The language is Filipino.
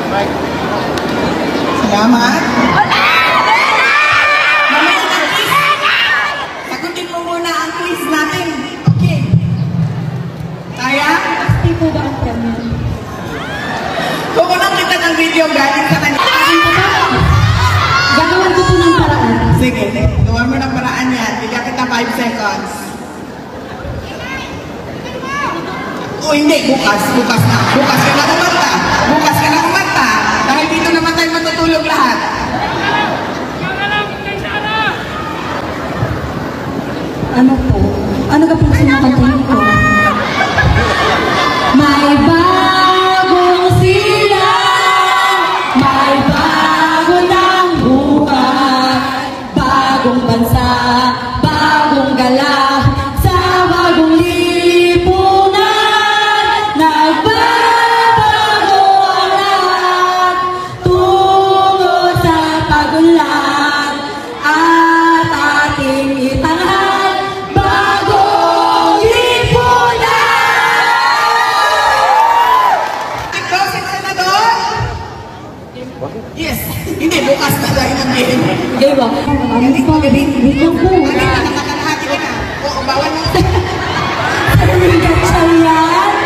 Salamat. Mamaya na quiz. Sagutin mo muna ang quiz natin. Okay. Kaya? Hindi po ba ang premium? Kukunan kita ng video galing sa kanya. Gagawin ko po ng paraan. Sige, gawa mo ng paraan yan. Bigyan kita 5 seconds. O hindi, bukas na. Bukas ka na kumanta. Bukas ka na kumanta. Dahil dito naman tayo matutulog lahat. Ano po? Ano ka po sinakantahin ko? May bagong silang, may bago ng buhay, bagong bansa, bagong gala, sa bagong lipunan, nagbabago ang lahat, tungo sa pagunlad, at ating itanghal, bagong lipunan! Closet senador? Yes. Hindi, bukas na tayo ng game. Okay ba? Ano pa? Wait lang po. Kanina nakakalahati ka na. Oo, bawal mo. Ano yung yan?